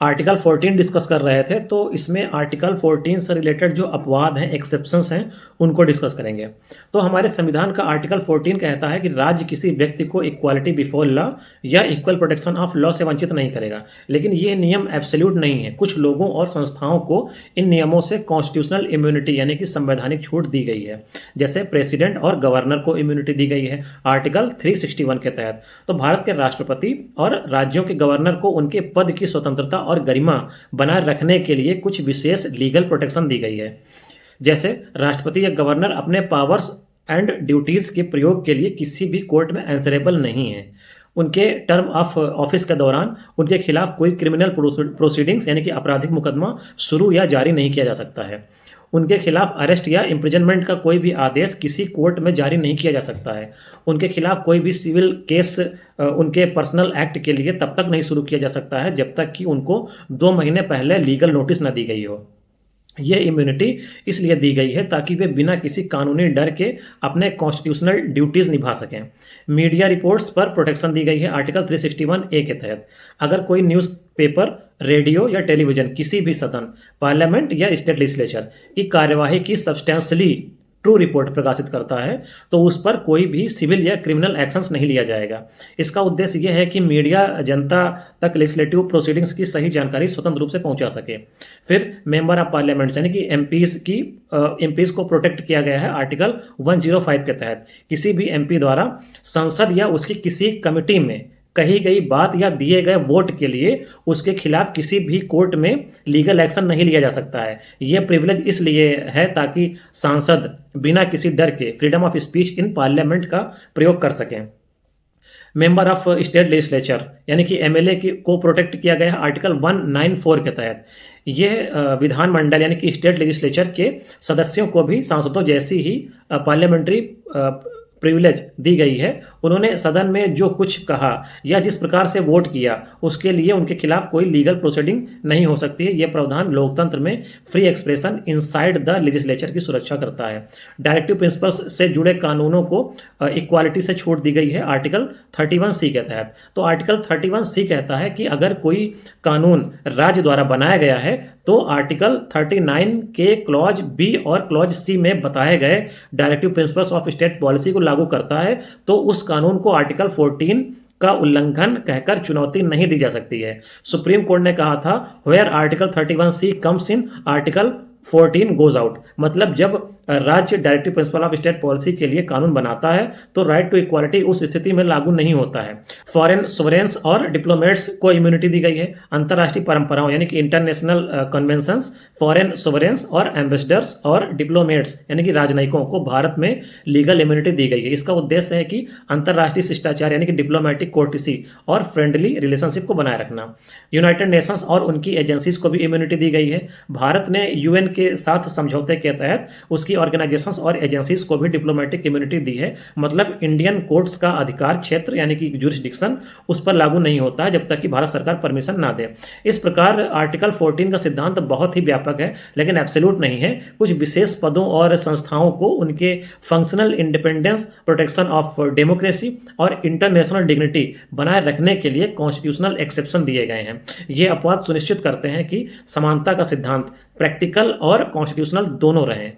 Article 14 discuss कर रहे थे, तो इसमें आर्टिकल 14 से रिलेटेड जो अपवाद हैं, एक्सेप्शंस हैं, उनको डिस्कस करेंगे। तो हमारे संविधान का आर्टिकल 14 कहता है कि राज्य किसी व्यक्ति को इक्वालिटी बिफोर लॉ या इक्वल प्रोटेक्शन ऑफ लॉ से वंचित नहीं करेगा। लेकिन ये नियम एब्सोल्यूट नहीं है। कुछ लोगों और संस्थाओं को इन नियमों से कॉन्स्टिट्यूशनल इम्यूनिटी यानी कि संवैधानिक छूट दी गई है। जैसे प्रेसिडेंट और गवर्नर को इम्यूनिटी दी गई है आर्टिकल 361 के तहत। तो भारत के राष्ट्रपति और राज्यों के गवर्नर को उनके पद की स्वतंत्रता और गरिमा बनाए रखने के लिए कुछ विशेष लीगल प्रोटेक्शन दी गई है। जैसे राष्ट्रपति या गवर्नर अपने पावर्स एंड ड्यूटीज के प्रयोग के लिए किसी भी कोर्ट में आंसरेबल नहीं है। उनके टर्म ऑफ ऑफिस के दौरान उनके खिलाफ कोई क्रिमिनल प्रोसीडिंग्स यानी कि आपराधिक मुकदमा शुरू या जारी नहीं किया जा सकता है। उनके खिलाफ अरेस्ट या इम्प्रिजनमेंट का कोई भी आदेश किसी कोर्ट में जारी नहीं किया जा सकता है। उनके खिलाफ कोई भी सिविल केस उनके पर्सनल एक्ट के लिए तब तक नहीं शुरू किया जा सकता है जब तक कि उनको 2 महीने पहले लीगल नोटिस न दी गई हो। ये इम्यूनिटी इसलिए दी गई है ताकि वे बिना किसी कानूनी डर के अपने कॉन्स्टिट्यूशनल ड्यूटीज निभा सकें। मीडिया रिपोर्ट्स पर प्रोटेक्शन दी गई है आर्टिकल 361A के तहत। अगर कोई न्यूज़पेपर, रेडियो या टेलीविजन किसी भी सदन, पार्लियामेंट या स्टेट लेजिस्लेचर की कार्यवाही की सब्सटेंशली ट्रू रिपोर्ट प्रकाशित करता है तो उस पर कोई भी सिविल या क्रिमिनल एक्शंस नहीं लिया जाएगा। इसका उद्देश्य यह है कि मीडिया जनता तक लेजिस्लेटिव प्रोसीडिंग्स की सही जानकारी स्वतंत्र रूप से पहुंचा सके। फिर मेंबर ऑफ पार्लियामेंट यानी कि एमपीज को प्रोटेक्ट किया गया है आर्टिकल 105 के तहत। किसी भी एमपी द्वारा संसद या उसकी किसी कमिटी में कही गई बात या दिए गए वोट के लिए उसके खिलाफ किसी भी कोर्ट में लीगल एक्शन नहीं लिया जा सकता है। यह प्रिविलेज इसलिए है ताकि सांसद बिना किसी डर के freedom of speech in parliament का प्रयोग कर सकें। मेंबर ऑफ स्टेट लेजिस्लेचर यानी कि एमएलए को प्रोटेक्ट किया गया है आर्टिकल 194 के तहत। यह विधानमंडल यानी कि स्टेट लेजिस्लेचर के सदस्यों को भी सांसदों जैसी ही पार्लियामेंट्री प्रिविलेज दी गई है। उन्होंने सदन में जो कुछ कहा या जिस प्रकार से वोट किया उसके लिए उनके खिलाफ कोई लीगल प्रोसीडिंग नहीं हो सकती है। यह प्रावधान लोकतंत्र में free expression inside the legislature की सुरक्षा करता है। डायरेक्टिव प्रिंसिपल्स से जुड़े कानूनों को इक्वालिटी से छूट दी गई है आर्टिकल 31C के तहत। तो आर्टिकल 31C कहता है कि अगर कोई कानून राज्य द्वारा बनाया गया है तो आर्टिकल 39 के क्लॉज बी और क्लॉज सी में बताए गए directive principles of state policy को लागू करता है तो उस कानून को आर्टिकल 14 का उल्लंघन कहकर चुनौती नहीं दी जा सकती है। सुप्रीम कोर्ट ने कहा था where article 31C comes in article 14 goes out. मतलब जब राज्य directive principle of state policy के लिए कानून बनाता है तो राइट टू इक्वालिटी उस स्थिति में लागू नहीं होता है। फॉरेन सोवरेन्स और डिप्लोमेट्स को इम्यूनिटी दी गई है। अंतर्राष्ट्रीय परंपराओं यानी कि इंटरनेशनल कन्वेंशंस, फॉरेन सोवरेन्स और एम्बेसडर्स और डिप्लोमेट्स यानी कि राजनयिकों को भारत में लीगल इम्यूनिटी दी गई है। इसका उद्देश्य है कि अंतर्राष्ट्रीय शिष्टाचार यानी कि डिप्लोमेटिक कोर्टिसी और फ्रेंडली रिलेशनशिप को बनाए रखना। यूनाइटेड नेशंस और उनकी एजेंसीज को भी इम्यूनिटी दी गई है। भारत ने यूएन के साथ समझौते के तहत उसकी ऑर्गेनाइजेशंस और एजेंसीज को भी डिप्लोमेटिक इम्यूनिटी दी है। मतलब इंडियन कोर्ट्स का अधिकार क्षेत्र यानी कि जुरिस्डिक्शन उस पर लागू नहीं होता है जब तक कि भारत सरकार परमिशन ना दे। इस प्रकार आर्टिकल 14 का सिद्धांत बहुत ही व्यापक है लेकिन एब्सोल्यूट नहीं है। कुछ विशेष पदों और संस्थाओं को उनके functional independence, protection of democracy और इंटरनेशनल डिग्निटी बनाए रखने के लिए कॉन्स्टिट्यूशनल एक्सेप्शन दिए गए हैं। ये अपवाद सुनिश्चित करते हैं कि समानता का सिद्धांत प्रैक्टिकल और कॉन्स्टिट्यूशनल दोनों रहें।